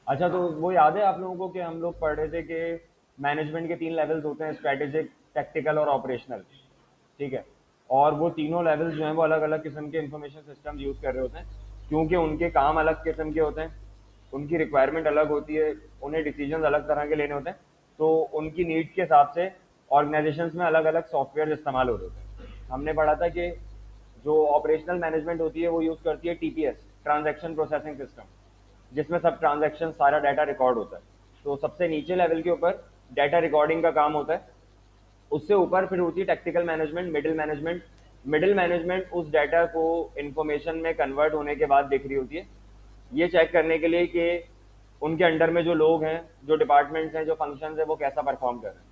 अच्छा, तो वो याद है आप लोगों को कि हम लोग पढ़ रहे थे कि मैनेजमेंट के 3 लेवल्स होते हैं, स्ट्रेटेजिक, टैक्टिकल और ऑपरेशनल। ठीक है। और वो तीनों लेवल्स जो हैं वो अलग अलग किस्म के इंफॉर्मेशन सिस्टम यूज़ कर रहे होते हैं, क्योंकि उनके काम अलग किस्म के होते हैं, उनकी रिक्वायरमेंट अलग होती है, उन्हें डिसीजन अलग तरह के लेने होते हैं। तो उनकी नीड्स के हिसाब से ऑर्गेनाइजेशंस में अलग अलग सॉफ्टवेयर इस्तेमाल होते हैं। हमने पढ़ा था कि जो ऑपरेशनल मैनेजमेंट होती है वो यूज़ करती है टीपीएस, ट्रांजैक्शन प्रोसेसिंग सिस्टम, जिसमें सब ट्रांजैक्शन सारा डाटा रिकॉर्ड होता है। तो सबसे नीचे लेवल के ऊपर डाटा रिकॉर्डिंग का काम होता है। उससे ऊपर फिर होती है technical management, middle management. Middle management उस डाटा को इंफॉर्मेशन में कन्वर्ट होने के बाद देख रही होती है, ये चेक करने के लिए कि उनके अंडर में जो लोग हैं, जो डिपार्टमेंट्स हैं, जो फंक्शंस हैं, वो कैसा परफॉर्म कर रहे हैं।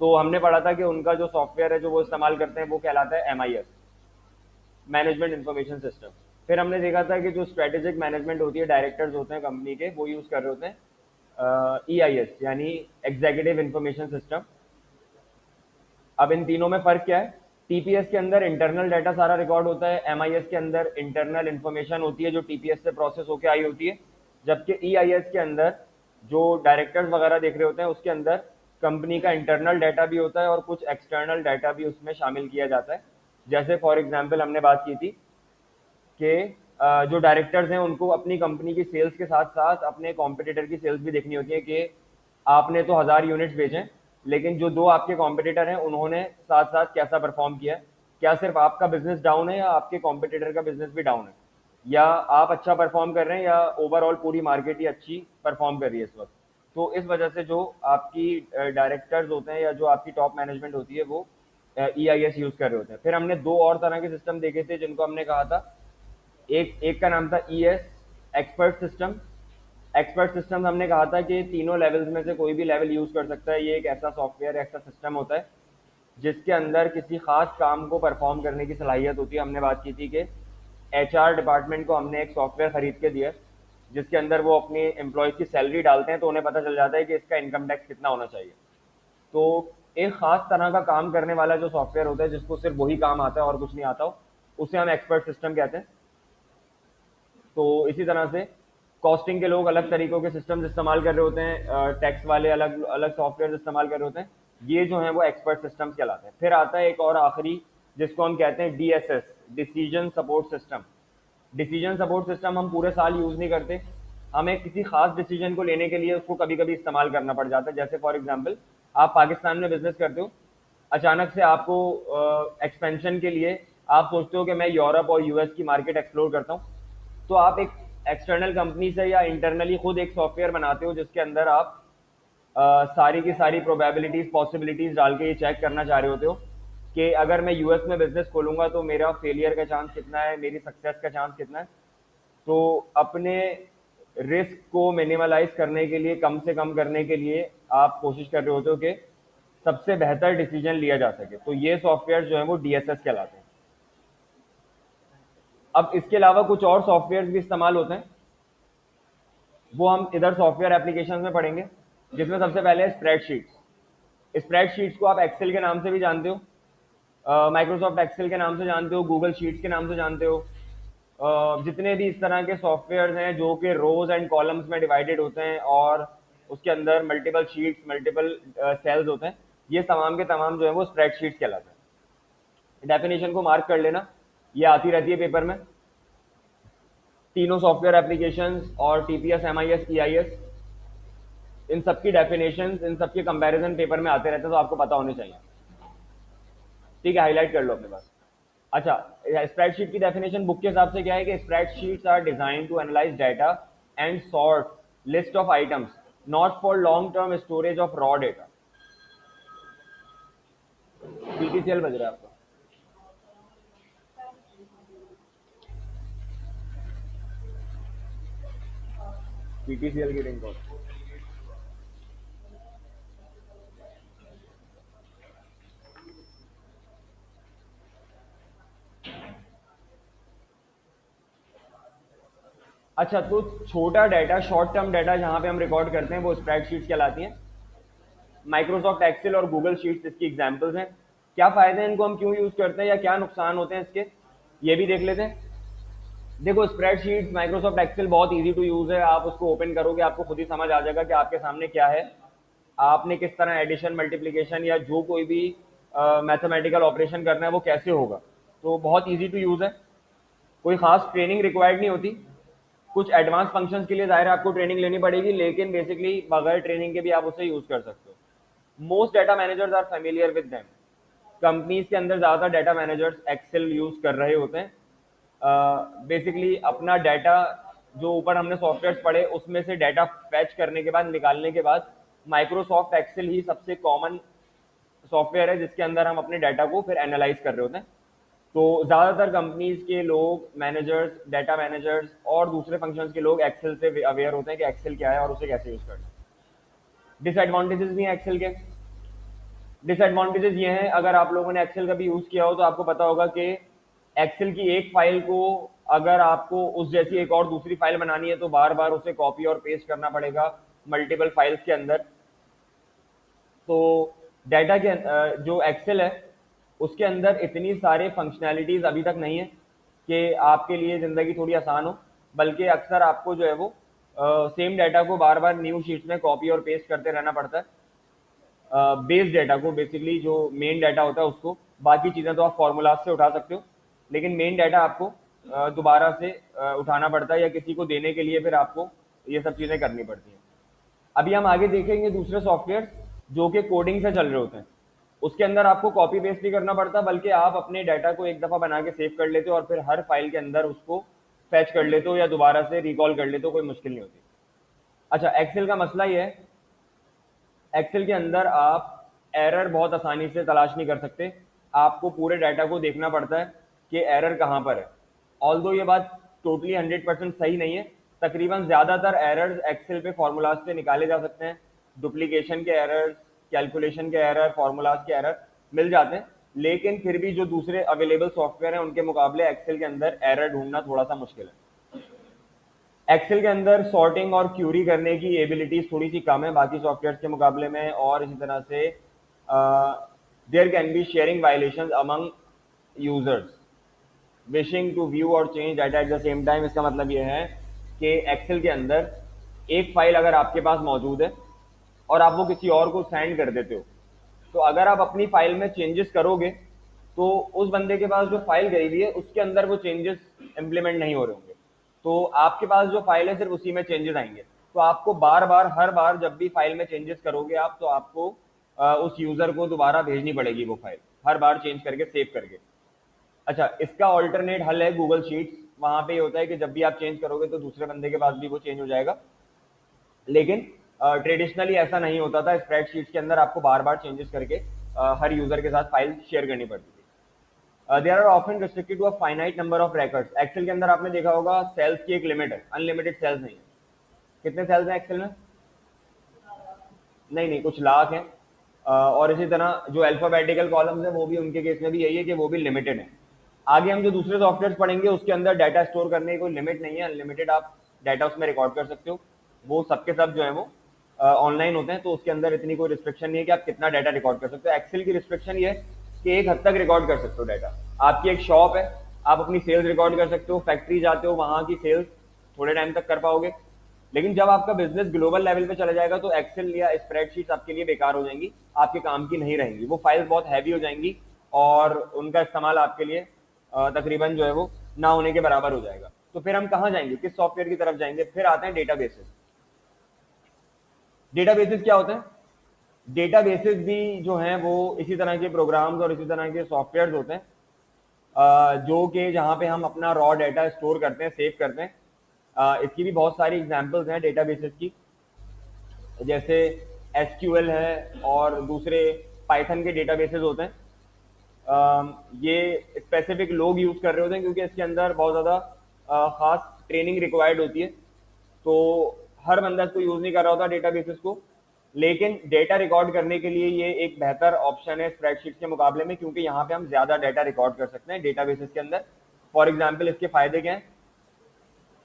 तो हमने पढ़ा था कि उनका जो सॉफ्टवेयर है जो वो इस्तेमाल करते हैं वो कहलाता है MIS, मैनेजमेंट इंफॉर्मेशन सिस्टम। फिर हमने देखा था कि जो स्ट्रेटेजिक मैनेजमेंट होती है, डायरेक्टर्स होते हैं कंपनी के, वो यूज़ कर रहे होते हैं EIS यानी एग्जीक्यूटिव इंफॉर्मेशन सिस्टम। अब इन तीनों में फ़र्क क्या है? टीपीएस के अंदर इंटरनल डाटा सारा रिकॉर्ड होता है, MIS के अंदर इंटरनल इन्फॉर्मेशन होती है जो टीपीएस से प्रोसेस होकर आई होती है, जबकि EIS के अंदर जो डायरेक्टर्स वगैरह देख रहे होते हैं उसके अंदर कंपनी का इंटरनल डाटा भी होता है और कुछ एक्सटर्नल डाटा भी उसमें शामिल किया जाता है। जैसे फॉर एग्जांपल हमने बात की थी कि जो डायरेक्टर्स हैं उनको अपनी कंपनी की सेल्स के साथ साथ अपने कॉम्पिटिटर की सेल्स भी देखनी होती है कि आपने तो 1000 यूनिट्स बेचे, लेकिन जो दो आपके कॉम्पिटिटर हैं उन्होंने साथ साथ कैसा परफॉर्म किया है। क्या सिर्फ आपका बिजनेस डाउन है या आपके कॉम्पिटिटर का बिजनेस भी डाउन है, या आप अच्छा परफॉर्म कर रहे हैं या ओवरऑल पूरी मार्केट ही अच्छी परफॉर्म कर रही है इस वक्त। तो इस वजह से जो आपकी डायरेक्टर्स होते हैं या जो आपकी टॉप मैनेजमेंट होती है वो EIS यूज़ कर रहे होते हैं। फिर हमने दो और तरह के सिस्टम देखे थे जिनको हमने कहा था, एक एक का नाम था ES, expert system. Expert system हमने कहा था कि तीनों लेवल्स में से कोई भी लेवल यूज़ कर सकता है। ये एक ऐसा सॉफ्टवेयर, ऐसा सिस्टम होता है जिसके अंदर किसी खास काम को परफॉर्म करने की सलाहियत होती है। हमने बात की थी कि HR डिपार्टमेंट को हमने एक सॉफ्टवेयर खरीद के दिया जिसके अंदर वो अपनी एम्प्लॉयज़ की सैलरी डालते हैं तो उन्हें पता चल जाता है कि इसका इनकम टैक्स कितना होना चाहिए। तो एक खास तरह का काम करने वाला जो सॉफ्टवेयर होता है जिसको सिर्फ वही काम आता है और कुछ नहीं आता हो, उसे हम एक्सपर्ट सिस्टम कहते हैं। तो इसी तरह से कॉस्टिंग के लोग अलग तरीकों के सिस्टम्स इस्तेमाल कर रहे होते हैं, टैक्स वाले अलग अलग सॉफ्टवेयर इस्तेमाल कर रहे होते हैं। ये जो है वो एक्सपर्ट सिस्टम्स कहलाते हैं। फिर आता है एक और आखिरी जिसको हम कहते हैं DSS, decision support system. Decision support system हम पूरे साल यूज़ नहीं करते, हमें किसी खास डिसीजन को लेने के लिए उसको कभी कभी इस्तेमाल करना पड़ जाता है। जैसे फॉर एग्जांपल आप पाकिस्तान में बिजनेस करते हो, अचानक से आपको एक्सपेंशन के लिए आप सोचते हो कि मैं यूरोप और US की मार्केट एक्सप्लोर करता हूँ। तो आप एक एक्सटर्नल कंपनी से या इंटरनली खुद एक सॉफ्टवेयर बनाते हो जिसके अंदर आप सारी की सारी प्रोबेबिलिटीज, पॉसिबिलिटीज डाल के ये चेक करना चाह रहे होते हो कि अगर मैं US में बिजनेस खोलूंगा तो मेरा फेलियर का चांस कितना है, मेरी सक्सेस का चांस कितना है। तो अपने रिस्क को मिनिमलाइज करने के लिए, कम से कम करने के लिए आप कोशिश कर रहे होते हो कि सबसे बेहतर डिसीजन लिया जा सके। तो ये सॉफ्टवेयर जो है वो DSS कहलाते हैं। अब इसके अलावा कुछ और सॉफ्टवेयर भी इस्तेमाल होते हैं, वो हम इधर सॉफ्टवेयर एप्लीकेशन में पढ़ेंगे, जिसमें सबसे पहले स्प्रेडशीट्स। स्प्रेडशीट्स को आप एक्सेल के नाम से भी जानते हो, माइक्रोसॉफ्ट एक्सेल के नाम से जानते हो, गूगल शीट्स के नाम से जानते हो। जितने भी इस तरह के सॉफ्टवेयर हैं जो कि रोज एंड कॉलम्स में डिवाइडेड होते हैं और उसके अंदर मल्टीपल शीट्स, मल्टीपल सेल्स होते हैं, ये तमाम के तमाम जो है वो स्प्रेडशीट्स कहलाते हैं। डेफिनेशन को मार्क कर लेना, ये आती रहती है पेपर में। तीनों सॉफ्टवेयर एप्लीकेशंस और TPS, MIS, EIS, इन सबकी डेफिनेशंस, इन सबके कंपैरिजन पेपर में आते रहते हैं, तो आपको पता होने चाहिए। ठीक है, हाईलाइट कर लो अपने पास। अच्छा, स्प्रेडशीट की डेफिनेशन बुक के हिसाब से क्या है कि spreadsheets are design to analyse data and sort list of items, not for long term storage of raw data. PTCL बज रहा है आपका? PTCL की रिंग कौन? अच्छा, तो छोटा डाटा, शॉर्ट टर्म डाटा जहां पे हम रिकॉर्ड करते हैं वो स्प्रेडशीट्स कहलाती हैं। माइक्रोसॉफ्ट एक्सेल और गूगल शीट्स इसकी एग्जांपल्स हैं। क्या फ़ायदे हैं इनको, हम क्यों यूज़ करते हैं या क्या नुकसान होते हैं इसके, ये भी देख लेते हैं। देखो स्प्रेडशीट्स, माइक्रोसॉफ्ट एक्सेल बहुत इजी टू यूज है, आप उसको ओपन करोगे आपको खुद ही समझ आ जाएगा कि आपके सामने क्या है, आपने किस तरह एडिशन मल्टीप्लिकेशन या जो कोई भी मैथमेटिकल ऑपरेशन करना है वो कैसे होगा। तो बहुत इजी टू यूज है, कोई खास ट्रेनिंग रिक्वायर्ड नहीं होती। कुछ एडवांस फंक्शंस के लिए ज़ाहिर है आपको ट्रेनिंग लेनी पड़ेगी, लेकिन बेसिकली बगैर ट्रेनिंग के भी आप उसे यूज कर सकते हो। Most data managers are familiar with them. Companies के अंदर ज़्यादातर डाटा मैनेजर्स एक्सेल यूज कर रहे होते हैं। बेसिकली अपना डाटा जो ऊपर हमने सॉफ्टवेयर पढ़े उसमें से डाटा फैच करने के बाद निकालने के बाद माइक्रोसॉफ्ट एक्सेल ही सबसे कॉमन सॉफ्टवेयर है जिसके अंदर हम अपने डाटा को फिर एनालाइज कर रहे होते हैं। तो ज़्यादातर कंपनीज के लोग, मैनेजर्स, डाटा मैनेजर्स और दूसरे फंक्शंस के लोग एक्सेल से अवेयर होते हैं कि एक्सेल क्या है और उसे कैसे यूज करना है। डिसएडवांटेजेस भी हैं एक्सेल के। डिसएडवांटेजेस ये हैं, अगर आप लोगों ने एक्सेल का भी यूज किया हो तो आपको पता होगा कि एक्सेल की एक फाइल को अगर आपको उस जैसी एक और दूसरी फाइल बनानी है तो बार बार उसे कॉपी और पेस्ट करना पड़ेगा मल्टीपल फाइल्स के अंदर। तो डाटा के जो एक्सेल है उसके अंदर इतनी सारे फंक्शनैलिटीज अभी तक नहीं है कि आपके लिए ज़िंदगी थोड़ी आसान हो, बल्कि अक्सर आपको जो है वो सेम डाटा को बार बार न्यू शीट्स में कॉपी और पेस्ट करते रहना पड़ता है। बेस डाटा को, बेसिकली जो मेन डाटा होता है उसको, बाकी चीज़ें तो आप फॉर्मूलाज से उठा सकते हो, लेकिन मेन डाटा आपको दोबारा से उठाना पड़ता है या किसी को देने के लिए फिर आपको ये सब चीज़ें करनी पड़ती हैं। अभी हम आगे देखेंगे दूसरे सॉफ्टवेयर जो कि कोडिंग से चल रहे होते हैं, उसके अंदर आपको कॉपी पेस्ट नहीं करना पड़ता, बल्कि आप अपने डाटा को एक दफ़ा बना के सेव कर लेते हो और फिर हर फाइल के अंदर उसको फैच कर लेते हो या दोबारा से रिकॉल कर लेते हो, कोई मुश्किल नहीं होती। अच्छा, एक्सेल का मसला ये है, एक्सेल के अंदर आप एरर बहुत आसानी से तलाश नहीं कर सकते, आपको पूरे डाटा को देखना पड़ता है कि एरर कहाँ पर है। ऑल्दो ये बात टोटली 100% सही नहीं है, तकरीबन ज़्यादातर एरर्स एक्सेल पे फार्मूलाज से निकाले जा सकते हैं, डुप्लीकेशन के एरर, कैलकुलेशन के एरर, फार्मूलाज के एरर मिल जाते हैं, लेकिन फिर भी जो दूसरे अवेलेबल सॉफ्टवेयर हैं उनके मुकाबले एक्सेल के अंदर एरर ढूंढना थोड़ा सा मुश्किल है। एक्सेल के अंदर सॉर्टिंग और क्यूरी करने की एबिलिटीज थोड़ी सी कम है बाकी सॉफ्टवेयर के मुकाबले में, और इसी तरह से there can be sharing violation among users wishing to view और change data at the same time. इसका मतलब ये है कि एक्सेल के अंदर एक फाइल अगर आपके पास मौजूद है और आप वो किसी और को सेंड कर देते हो, तो अगर आप अपनी फाइल में चेंजेस करोगे तो उस बंदे के पास जो फाइल गई हुई है उसके अंदर वो चेंजेस इंप्लीमेंट नहीं हो रहे होंगे, तो आपके पास जो फाइल है सिर्फ उसी में चेंजेस आएंगे। तो आपको बार बार, हर बार जब भी फाइल में चेंजेस करोगे आप, तो आपको उस यूजर को दोबारा भेजनी पड़ेगी वो फाइल, हर बार चेंज करके सेव करके। अच्छा, इसका ऑल्टरनेट हल है गूगल शीट्स। वहां पे ये होता है कि जब भी आप चेंज करोगे तो दूसरे बंदे के पास भी वो चेंज हो जाएगा, लेकिन ट्रेडिशनली ऐसा नहीं होता था। स्प्रेडशीट्स के अंदर आपको बार बार चेंजेस करके हर यूजर के साथ फाइल शेयर करनी पड़ती थी। There are often restricted to a finite number of records. Excel के अंदर आपने देखा होगा सेल्स की एक लिमिट है, अनलिमिटेड सेल्स नहीं है। कितने सेल्स हैं एक्सेल में? नहीं नहीं, कुछ लाख हैं। और इसी तरह जो अल्फाबेटिकल कॉलम्स हैं वो भी उनके केस में भी यही है कि वो भी लिमिटेड है। आगे हम जो दूसरे सॉफ्टवेयर पढ़ेंगे उसके अंदर डाटा स्टोर करने की कोई लिमिट नहीं है, अनलिमिटेड आप डाटा उसमें रिकॉर्ड कर सकते हो। वो सबके सब जो है वो ऑनलाइन होते हैं, तो उसके अंदर इतनी कोई रिस्ट्रिक्शन नहीं है कि आप कितना डाटा रिकॉर्ड कर सकते हो। एक्सेल की रिस्ट्रिक्शन ये है कि एक हद तक रिकॉर्ड कर सकते हो डाटा। आपकी एक शॉप है, आप अपनी सेल्स रिकॉर्ड कर सकते हो, फैक्ट्री जाते हो वहां की सेल्स थोड़े टाइम तक कर पाओगे, लेकिन जब आपका बिजनेस ग्लोबल लेवल पे चला जाएगा तो एक्सेल या स्प्रेडशीट्स आपके लिए बेकार हो जाएंगी, आपके काम की नहीं रहेंगी। वो फाइल्स बहुत हैवी हो जाएंगी और उनका इस्तेमाल आपके लिए तकरीबन जो है वो ना होने के बराबर हो जाएगा। तो फिर हम कहाँ जाएंगे, किस सॉफ्टवेयर की तरफ जाएंगे? फिर आते हैं डेटाबेसेस। डेटाबेसेस क्या होते हैं? डेटाबेसेस भी जो हैं वो इसी तरह के प्रोग्राम्स और इसी तरह के सॉफ्टवेयर होते हैं जो कि जहाँ पे हम अपना रॉ डाटा स्टोर करते हैं, सेव करते हैं। इसकी भी बहुत सारी एग्जांपल्स हैं डेटाबेसेस की, जैसे एसक्यूएल है और दूसरे पाइथन के डेटाबेसेस होते हैं। ये स्पेसिफिक लोग यूज़ कर रहे होते हैं क्योंकि इसके अंदर बहुत ज़्यादा ख़ास ट्रेनिंग रिक्वायर्ड होती है, तो हर बंदा इसको यूज़ नहीं कर रहा होता डेटाबेसेस को, लेकिन डेटा रिकॉर्ड करने के लिए ये एक बेहतर ऑप्शन है स्प्रेडशीट के मुकाबले में, क्योंकि यहाँ पे हम ज़्यादा डाटा रिकॉर्ड कर सकते हैं डेटाबेसेस के अंदर। फॉर एग्जाम्पल इसके फ़ायदे क्या हैं?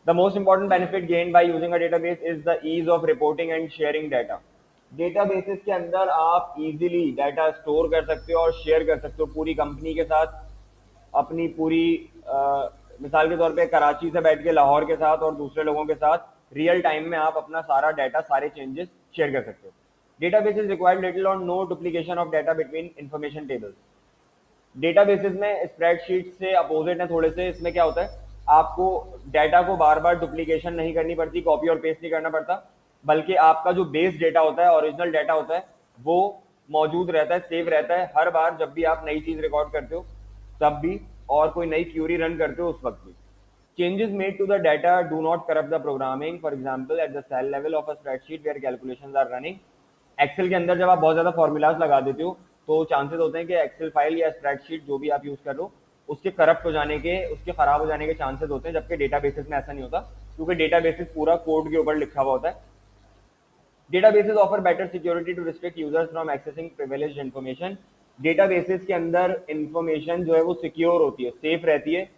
The most important benefit gained by using a database is the ease of reporting and sharing data. Databases के अंदर आप इजीली डाटा स्टोर कर सकते हो और शेयर कर सकते हो पूरी कंपनी के साथ, अपनी पूरी मिसाल के तौर पे कराची से बैठ के लाहौर के साथ और दूसरे लोगों के साथ रियल टाइम में आप अपना सारा डाटा, सारे चेंजेस शेयर कर सकते हो। Databases require little or no duplication of data between information tables. Databases में स्प्रेडशीट से अपोजिट है थोड़े से। इसमें क्या होता है, आपको डाटा को बार बार डुप्लीकेशन नहीं करनी पड़ती, कॉपी और पेस्ट नहीं करना पड़ता, बल्कि आपका जो बेस डेटा होता है, ओरिजिनल डाटा होता है, वो मौजूद रहता है, सेव रहता है हर बार जब भी आप नई चीज रिकॉर्ड करते हो तब भी, और कोई नई क्यूरी रन करते हो उस वक्त भी। Changes made to the data do not corrupt the programming. For example, at the cell level of a spreadsheet where calculations are running, Excel के अंदर जब आप बहुत ज्यादा फॉर्मूलाज लगा देते हो तो चांसेस होते हैं कि एक्सेल फाइल या स्प्रेडशीट जो भी आप यूज कर रहे हो उसके करप्ट हो जाने के, उसके खराब हो जाने के चांसेस होते हैं, जबकि डेटाबेसेस में ऐसा नहीं होता, क्योंकि डेटाबेसेस पूरा कोड के ऊपर लिखा हुआ होता है। Databases offer better security to restrict users from accessing privileged information. Databases के अंदर इंफॉर्मेशन जो है वो सिक्योर होती है, सेफ रहती है।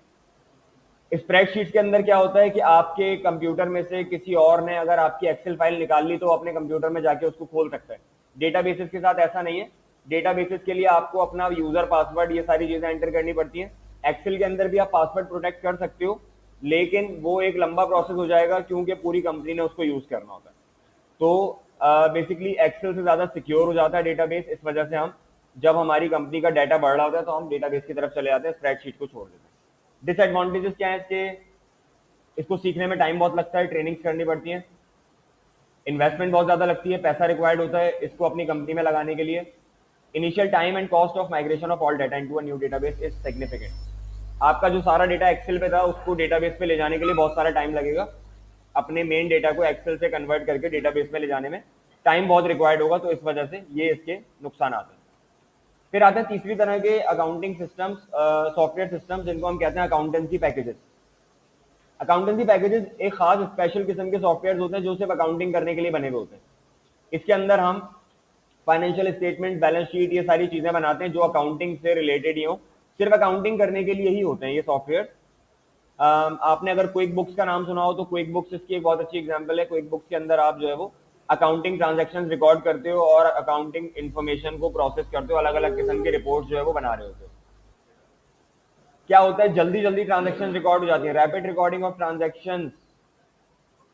स्प्रेडशीट के अंदर क्या होता है कि आपके कंप्यूटर में से किसी और ने अगर आपकी एक्सेल फाइल निकाल ली तो अपने कंप्यूटर में जाके उसको खोल सकता है। डेटाबेसेस के साथ ऐसा नहीं है। डेटाबेसेस के लिए आपको अपना यूजर पासवर्ड, ये सारी चीजें एंटर करनी पड़ती हैं। एक्सेल के अंदर भी आप पासवर्ड प्रोटेक्ट कर सकते हो, लेकिन वो एक लंबा प्रोसेस हो जाएगा क्योंकि पूरी कंपनी ने उसको यूज करना होता है। तो बेसिकली एक्सेल से ज्यादा सिक्योर हो जाता है डेटाबेस। इस वजह से हम, जब हमारी कंपनी का डाटा बढ़ रहा होता है तो हम डेटाबेस की तरफ चले जाते हैं, स्प्रेडशीट को छोड़ देते हैं। डिसएडवांटेजेस क्या है इसके, इसको सीखने में टाइम बहुत लगता है, ट्रेनिंग्स करनी पड़ती हैं, इन्वेस्टमेंट बहुत ज्यादा लगती है, पैसा रिक्वायर्ड होता है इसको अपनी कंपनी में लगाने के लिए। Initial time and cost of migration of all data into a new database is significant. आपका जो सारा डेटा एक्सेल पे था उसको डेटाबेस पे ले जाने के लिए बहुत सारा टाइम लगेगा। अपने मेन डेटा को एक्सेल से कन्वर्ट करके डेटाबेस में ले जाने में टाइम बहुत रिक्वायर्ड होगा, तो इस वजह से ये इसके नुकसान आते हैं। फिर आते हैं तीसरी तरह के अकाउंटिंग सिस्टम्स, सॉफ्टवेयर सिस्टम्स, जिनको हम कहते हैं अकाउंटेंसी पैकेजेस। अकाउंटेंसी पैकेजेस एक खास स्पेशल किस्म के सॉफ्टवेयर होते हैं जो सिर्फ अकाउंटिंग करने के लिए बने हुए होते हैं। इसके अंदर हम फाइनेंशियल स्टेटमेंट, बैलेंस शीट, ये सारी चीजें बनाते हैं जो अकाउंटिंग से रिलेटेड ही हो, सिर्फ अकाउंटिंग करने के लिए ही होते हैं ये सॉफ्टवेयर। आपने अगर क्विक बुक्स का नाम सुना हो तो क्विक बुक्स इसकी एक बहुत अच्छी एग्जांपल है। क्विक बुक्स के अंदर आप जो है वो अकाउंटिंग ट्रांजैक्शंस रिकॉर्ड करते हो और अकाउंटिंग इन्फॉर्मेशन को प्रोसेस करते हो, अलग अलग किस्म के रिपोर्ट जो है वो बना रहे होते हो। क्या होता है, जल्दी जल्दी ट्रांजैक्शन रिकॉर्ड हो जाती है, rapid recording of transactions,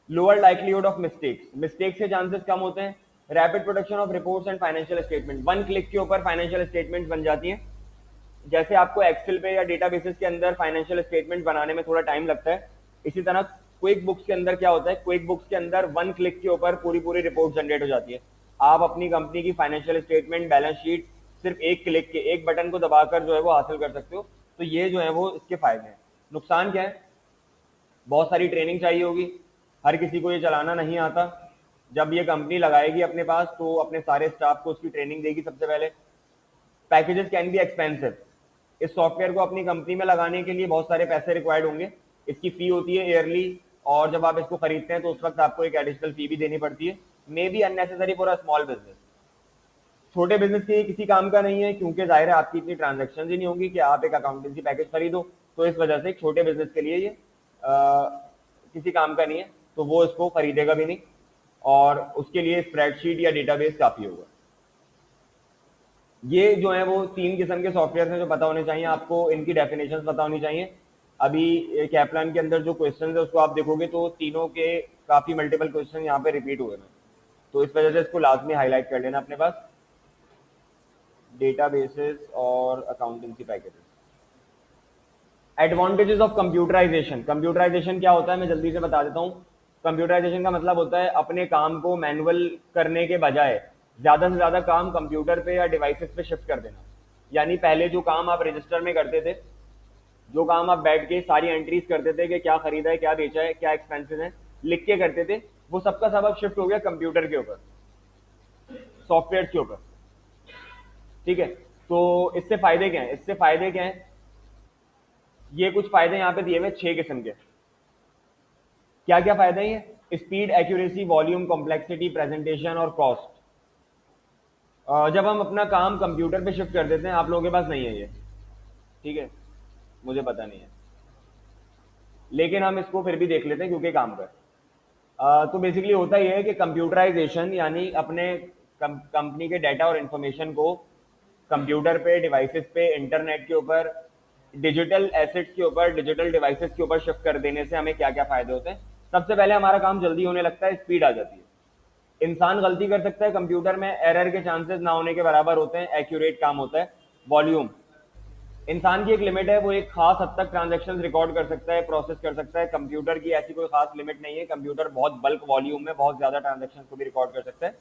lower likelihood of mistakes, mistakes के चांसेस कम होते हैं, rapid production of reports and financial statement, one click के ऊपर फाइनेंशियल स्टेटमेंट बन जाती हैं। जैसे आपको एक्सेल पे या डेटाबेसेस के अंदर फाइनेंशियल स्टेटमेंट बनाने में थोड़ा टाइम लगता है, इसी तरह क्विक बुक्स के अंदर क्या होता है, क्विक बुक्स के अंदर वन क्लिक के ऊपर पूरी पूरी रिपोर्ट जनरेट हो जाती है। आप अपनी कंपनी की फाइनेंशियल स्टेटमेंट, बैलेंस शीट सिर्फ एक क्लिक के, एक बटन को दबाकर जो है वो हासिल कर सकते हो। तो ये जो है वो इसके फायदे हैं। नुकसान क्या है, बहुत सारी ट्रेनिंग चाहिए होगी, हर किसी को ये चलाना नहीं आता। जब ये कंपनी लगाएगी अपने पास तो अपने सारे स्टाफ को उसकी ट्रेनिंग देगी सबसे पहले। पैकेजेस कैन बी एक्सपेंसिव, इस सॉफ्टवेयर को अपनी कंपनी में लगाने के लिए बहुत सारे पैसे रिक्वायर्ड होंगे। इसकी फी होती है ईयरली, और जब आप इसको खरीदते हैं तो उस वक्त आपको एक एडिशनल फी भी देनी पड़ती है, may be unnecessary for a small business. छोटे बिजनेस के लिए किसी काम का नहीं है, क्योंकि जाहिर है आपकी इतनी ट्रांजेक्शन ही नहीं होंगी कि आप एक अकाउंटेंसी पैकेज खरीदो, तो इस वजह से छोटे बिजनेस के लिए ये किसी काम का नहीं है, तो वो इसको खरीदेगा भी नहीं, और उसके लिए स्प्रेडशीट या डेटाबेस काफी होगा। ये जो है वो तीन किस्म के सॉफ्टवेयर हैं जो पता होने चाहिए आपको, इनकी डेफिनेशंस पता होनी चाहिए। अभी कैप्लान के अंदर जो क्वेश्चन है उसको आप देखोगे तो तीनों के काफी मल्टीपल क्वेश्चन यहाँ पे रिपीट हुए हैं, तो इस वजह से इसको लाजमी हाईलाइट कर लेना अपने पास, डेटाबेसेस और accountancy packages. Advantages of computerisation. Computerisation क्या होता है मैं जल्दी से बता देता हूँ। कंप्यूटराइजेशन का मतलब होता है अपने काम को मैनुअल करने के बजाय ज्यादा से ज्यादा काम कंप्यूटर पे या डिवाइसेस पे शिफ्ट कर देना। यानी पहले जो काम आप रजिस्टर में करते थे, जो काम आप बैठ के सारी एंट्रीज करते थे कि क्या खरीदा है, क्या बेचा है, क्या एक्सपेंसेस हैं, लिख के करते थे, वो सबका सब अब शिफ्ट हो गया कंप्यूटर के ऊपर, सॉफ्टवेयर के ऊपर। ठीक है, तो इससे फायदे क्या हैं, इससे फायदे क्या हैं, ये कुछ फायदे यहाँ पे दिए हुए 6 किस्म के। क्या क्या फायदे हैं ये, speed, accuracy, volume, complexity, presentation और कॉस्ट। जब हम अपना काम कंप्यूटर पे शिफ्ट कर देते हैं, आप लोगों के पास नहीं है ये, ठीक है, मुझे पता नहीं है, लेकिन हम इसको फिर भी देख लेते हैं क्योंकि काम कर। तो बेसिकली होता यह है कि कंप्यूटराइजेशन यानी अपने कंपनी के डाटा और इंफॉर्मेशन को कंप्यूटर पे, डिवाइसेस पे, इंटरनेट के ऊपर डिजिटल एसेट्स के ऊपर, डिजिटल डिवाइसेस के ऊपर शिफ्ट कर देने से हमें क्या क्या फायदे होते हैं। सबसे पहले हमारा काम जल्दी होने लगता है, स्पीड आ जाती है। इंसान गलती कर सकता है, कंप्यूटर में एरर के चांसेस ना होने के बराबर होते हैं, एक्यूरेट काम होता है। वॉल्यूम, इंसान की एक लिमिट है, वो एक खास हद तक ट्रांजैक्शन रिकॉर्ड कर सकता है, प्रोसेस कर सकता है। कंप्यूटर की ऐसी कोई खास लिमिट नहीं है, कंप्यूटर बहुत बल्क वॉल्यूम में बहुत ज्यादा ट्रांजैक्शन को भी रिकॉर्ड कर सकता है।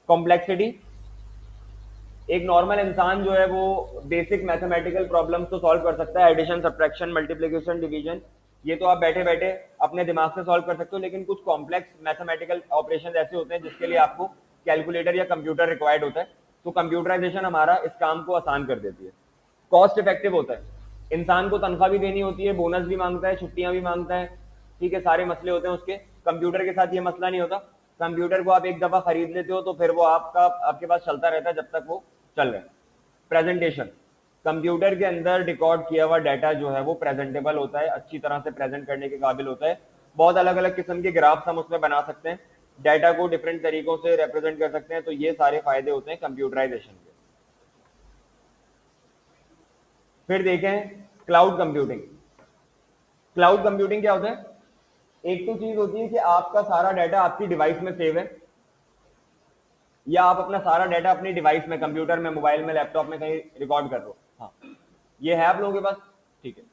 कॉम्प्लेक्सिटी, एक नॉर्मल इंसान जो है वो बेसिक मैथमेटिकल प्रॉब्लम्स तो सॉल्व कर सकता है, एडिशन, सब्ट्रैक्शन, मल्टीप्लिकेशन, डिवीजन, ये तो आप बैठे बैठे अपने दिमाग से सॉल्व कर सकते हो। लेकिन कुछ कॉम्प्लेक्स मैथमेटिकल ऑपरेशन ऐसे होते हैं जिसके लिए आपको कैलकुलेटर या कंप्यूटर रिक्वायर्ड होता है, तो कंप्यूटराइजेशन हमारा इस काम को आसान कर देती है। कॉस्ट इफेक्टिव होता है, इंसान को तनख्वाह भी देनी होती है, बोनस भी मांगता है, छुट्टियां भी मांगता है, ठीक है, सारे मसले होते हैं उसके। कंप्यूटर के साथ ये मसला नहीं होता। कंप्यूटर को आप एक दफा खरीद लेते हो तो फिर वो आपके पास चलता रहता है जब तक वो चल रहा है। प्रेजेंटेशन, कंप्यूटर के अंदर रिकॉर्ड किया हुआ डाटा जो है वो प्रेजेंटेबल होता है, अच्छी तरह से प्रेजेंट करने के काबिल होता है। बहुत अलग अलग किस्म के ग्राफ्स हम उसमें बना सकते हैं, डाटा को डिफरेंट तरीकों से रिप्रेजेंट कर सकते हैं। तो ये सारे फायदे होते हैं कंप्यूटराइजेशन के। फिर देखें क्लाउड कंप्यूटिंग। क्लाउड कंप्यूटिंग क्या होता है? एक तो चीज होती है कि आपका सारा डाटा आपकी डिवाइस में सेव है, या आप अपना सारा डाटा अपनी डिवाइस में, कंप्यूटर में, मोबाइल में, लैपटॉप में कहीं रिकॉर्ड कर रहे हो। हाँ, ये है आप लोगों के पास, ठीक है।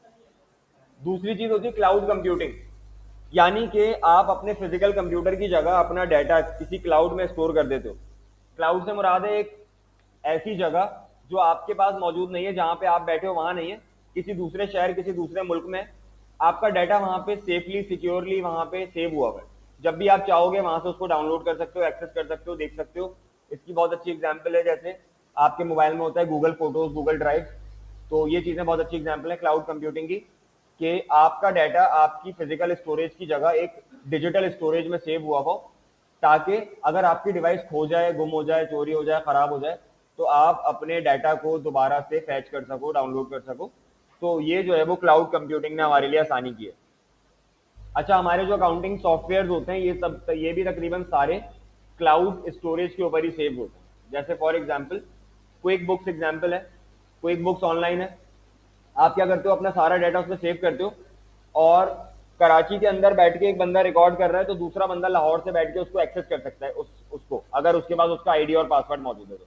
दूसरी चीज होती है क्लाउड कंप्यूटिंग, यानी कि आप अपने फिजिकल कंप्यूटर की जगह अपना डाटा किसी क्लाउड में स्टोर कर देते हो। क्लाउड से मुराद है एक ऐसी जगह जो आपके पास मौजूद नहीं है, जहां पे आप बैठे हो वहां नहीं है, किसी दूसरे शहर, किसी दूसरे मुल्क में आपका डाटा वहां पे सेफली, सिक्योरली वहां पे सेव हुआ हुआ है। जब भी आप चाहोगे वहां से उसको डाउनलोड कर सकते हो, एक्सेस कर सकते हो, देख सकते हो। इसकी बहुत अच्छी एग्जाम्पल है, जैसे आपके मोबाइल में होता है गूगल फोटोज, गूगल ड्राइव, तो ये चीजें बहुत अच्छी एग्जाम्पल है क्लाउड कंप्यूटिंग की, कि आपका डाटा आपकी फिजिकल स्टोरेज की जगह एक डिजिटल स्टोरेज में सेव हुआ हो, ताकि अगर आपकी डिवाइस खो जाए, गुम हो जाए, चोरी हो जाए, खराब हो जाए, तो आप अपने डाटा को दोबारा से फैच कर सको, डाउनलोड कर सको। तो ये जो है वो क्लाउड कंप्यूटिंग ने हमारे लिए आसानी की है। अच्छा, हमारे जो अकाउंटिंग सॉफ्टवेयर होते हैं ये भी तकरीबन सारे क्लाउड स्टोरेज के ऊपर ही सेव होते हैं। जैसे for example quick books example है, क्विक बुक्स ऑनलाइन है। आप क्या करते हो, अपना सारा डाटा उसमें सेव करते हो, और कराची के अंदर बैठ के एक बंदा रिकॉर्ड कर रहा है तो दूसरा बंदा लाहौर से बैठ के उसको एक्सेस कर सकता है, उसको, अगर उसके पास उसका आईडी और पासवर्ड मौजूद है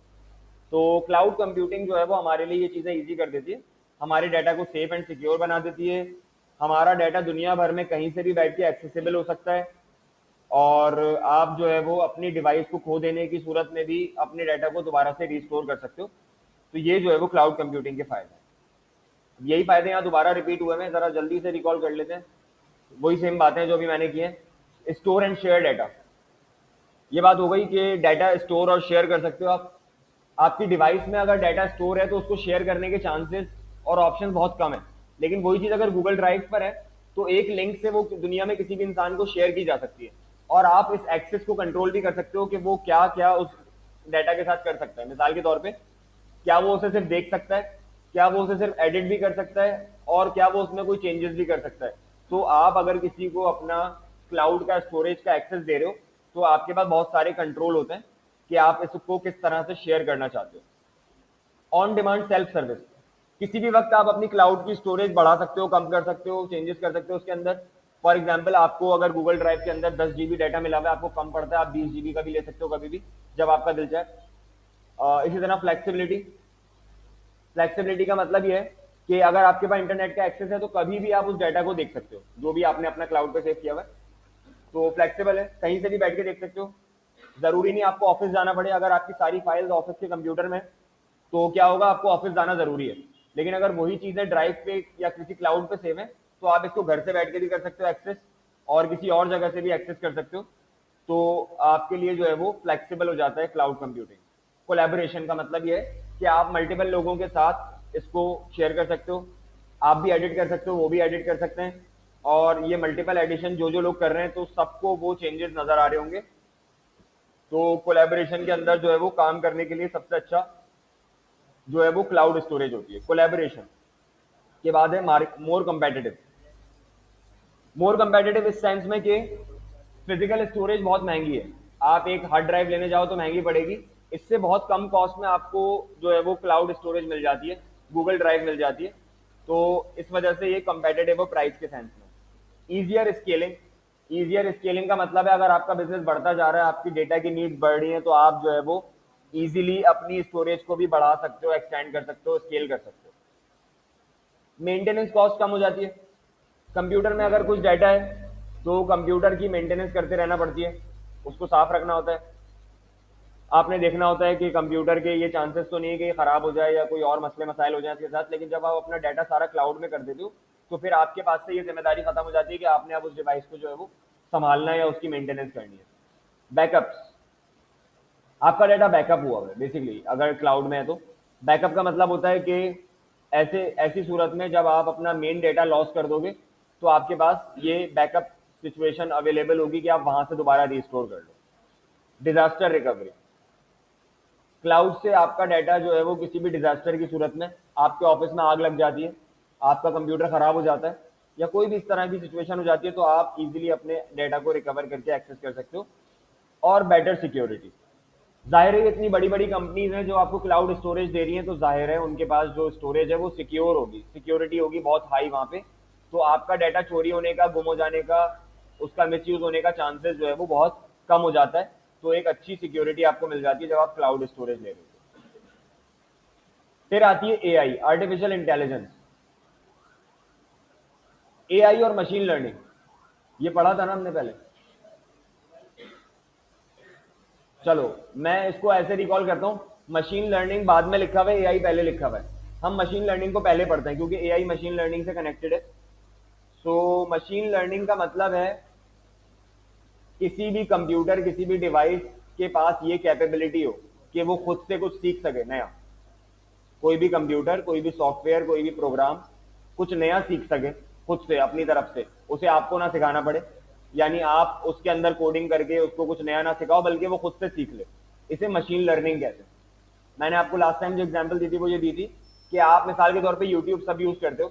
तो क्लाउड कंप्यूटिंग जो है वो हमारे लिए ये चीज़ें ईजी कर देती है, हमारे डाटा को सेफ एंड सिक्योर बना देती है। हमारा डाटा दुनिया भर में कहीं से भी बैठ के एक्सेसिबल हो सकता है, और आप जो है वो अपनी डिवाइस को खो देने की सूरत में भी अपने डाटा को दोबारा से रिस्टोर कर सकते हो। तो ये जो है वो क्लाउड कंप्यूटिंग के फायदे हैं। यही फायदे यहाँ दोबारा रिपीट हुए हैं, जरा जल्दी से रिकॉल कर लेते हैं। वही सेम बातें जो भी मैंने की हैं। स्टोर एंड शेयर डाटा, ये बात हो गई कि डाटा स्टोर और शेयर कर सकते हो आप। आपकी डिवाइस में अगर डाटा स्टोर है तो उसको शेयर करने के चांसेस और ऑप्शन बहुत कम है, लेकिन वही चीज अगर गूगल ड्राइव पर है तो एक लिंक से वो दुनिया में किसी भी इंसान को शेयर की जा सकती है, और आप इस एक्सेस को कंट्रोल भी कर सकते हो कि वो क्या क्या उस डाटा के साथ कर सकता है। मिसाल के तौर पे, क्या वो उसे सिर्फ देख सकता है, क्या वो उसे सिर्फ एडिट भी कर सकता है, और क्या वो उसमें कोई चेंजेस भी कर सकता है। तो आप अगर किसी को अपना क्लाउड का स्टोरेज का एक्सेस दे रहे हो तो आपके पास बहुत सारे कंट्रोल होते हैं कि आप इसको किस तरह से शेयर करना चाहते हो। ऑन डिमांड सेल्फ सर्विस, किसी भी वक्त आप अपनी क्लाउड की स्टोरेज बढ़ा सकते हो, कम कर सकते हो, चेंजेस कर सकते हो उसके अंदर। फॉर एग्जांपल, आपको अगर गूगल ड्राइव के अंदर 10 जीबी डाटा मिला हुआ है, आपको कम पड़ता है, आप 20 जीबी का भी ले सकते हो कभी भी, जब आपका दिल चाहे। इसी तरह फ्लेक्सिबिलिटी, फ्लेक्सिबिलिटी का मतलब ये है कि अगर आपके पास इंटरनेट का एक्सेस है तो कभी भी आप उस डाटा को देख सकते हो जो भी आपने अपना क्लाउड पे सेव किया हुआ है। तो फ्लेक्सिबल है, कहीं से भी बैठ के देख सकते हो, जरूरी नहीं आपको ऑफिस जाना पड़े। अगर आपकी सारी फाइल्स ऑफिस के कंप्यूटर में, तो क्या होगा, आपको ऑफिस जाना जरूरी है। लेकिन अगर वही चीजें ड्राइव पे या किसी क्लाउड पे सेव है तो आप इसको घर से बैठ के भी कर सकते हो एक्सेस, और किसी और जगह से भी एक्सेस कर सकते हो। तो आपके लिए जो है वो फ्लेक्सिबल हो जाता है क्लाउड कंप्यूटिंग। कोलैबोरेशन का मतलब ये है कि आप मल्टीपल लोगों के साथ इसको शेयर कर सकते हो, आप भी एडिट कर सकते हो, वो भी एडिट कर सकते हैं, और ये मल्टीपल एडिशन जो जो लोग कर रहे हैं तो सबको वो चेंजेस नजर आ रहे होंगे। तो कोलैबोरेशन के अंदर जो है वो काम करने के लिए सबसे अच्छा जो है वो क्लाउड स्टोरेज होती है। कोलैबोरेशन के बाद है मोर कंपेटिटिव। मोर कंपेटिटिव इस सेंस में कि फिजिकल स्टोरेज बहुत महंगी है, आप एक हार्ड ड्राइव लेने जाओ तो महंगी पड़ेगी, इससे बहुत कम कॉस्ट में आपको जो है वो क्लाउड स्टोरेज मिल जाती है, गूगल ड्राइव मिल जाती है। तो इस वजह से ये कम्पेटेटिव हो प्राइस के सेंस में। ईजियर स्केलिंग का मतलब है अगर आपका बिजनेस बढ़ता जा रहा है, आपकी डेटा की नीड बढ़ रही है, तो आप जो है वो इजीली अपनी स्टोरेज को भी बढ़ा सकते हो, एक्सटेंड कर सकते हो, स्केल कर सकते हो। मेंटेनेंस कॉस्ट कम हो जाती है। कंप्यूटर में अगर कुछ डाटा है तो कंप्यूटर की मेंटेनेंस करते रहना पड़ती है, उसको साफ रखना होता है। आपने देखना होता है कि कंप्यूटर के ये चांसेस तो नहीं है कि ये खराब हो जाए या कोई और मसले मसाइल हो जाए इसके साथ, लेकिन जब आप अपना डाटा सारा क्लाउड में कर देते हो तो फिर आपके पास से ये जिम्मेदारी खत्म हो जाती है कि आपने अब उस डिवाइस को जो है वो संभालना है या उसकी मेंटेनेंस करनी है। बैकअप्स, आपका डाटा बैकअप हुआ है बेसिकली अगर क्लाउड में है तो। बैकअप का मतलब होता है कि ऐसी सूरत में जब आप अपना मेन डेटा लॉस कर दोगे तो आपके पास ये बैकअप सिचुएशन अवेलेबल होगी कि आप वहां से दोबारा रिस्टोर कर लो। डिजास्टर रिकवरी, क्लाउड से आपका डाटा जो है वो किसी भी डिजास्टर की सूरत में, आपके ऑफिस में आग लग जाती है, आपका कंप्यूटर खराब हो जाता है या कोई भी इस तरह की सिचुएशन हो जाती है, तो आप इजीली अपने डाटा को रिकवर करके एक्सेस कर सकते हो। और बेटर सिक्योरिटी, जाहिर है इतनी बड़ी बड़ी कंपनीज हैं जो आपको क्लाउड स्टोरेज दे रही हैं, तो जाहिर है उनके पास जो स्टोरेज है वो सिक्योर होगी, सिक्योरिटी होगी बहुत हाई वहां पे। तो आपका डाटा चोरी होने का, गुम हो जाने का, उसका मिसयूज होने का चांसेस जो है वो बहुत कम हो जाता है। तो एक अच्छी सिक्योरिटी आपको मिल जाती है जब आप क्लाउड स्टोरेज ले रहे हो। फिर आती है एआई, आर्टिफिशियल इंटेलिजेंस। एआई और मशीन लर्निंग, ये पढ़ा था ना हमने पहले। चलो मैं इसको ऐसे रिकॉल करता हूँ, मशीन लर्निंग बाद में लिखा हुआ है, एआई पहले लिखा हुआ है। हम मशीन लर्निंग को पहले पढ़ते हैं क्योंकि एआई मशीन लर्निंग से कनेक्टेड है। सो मशीन लर्निंग का मतलब है किसी भी कंप्यूटर, किसी भी डिवाइस के पास ये कैपेबिलिटी हो कि वो खुद से कुछ सीख सके नया। कोई भी कंप्यूटर, कोई भी सॉफ्टवेयर, कोई भी प्रोग्राम कुछ नया सीख सके खुद से अपनी तरफ से, उसे आपको ना सिखाना पड़े। यानी आप उसके अंदर कोडिंग करके उसको कुछ नया ना सिखाओ, बल्कि वो खुद से सीख ले। इसे मशीन लर्निंग कहते हैं। मैंने आपको लास्ट टाइम जो एग्जांपल दी थी वो ये दी थी कि आप मिसाल के तौर पे यूट्यूब सब यूज करते हो,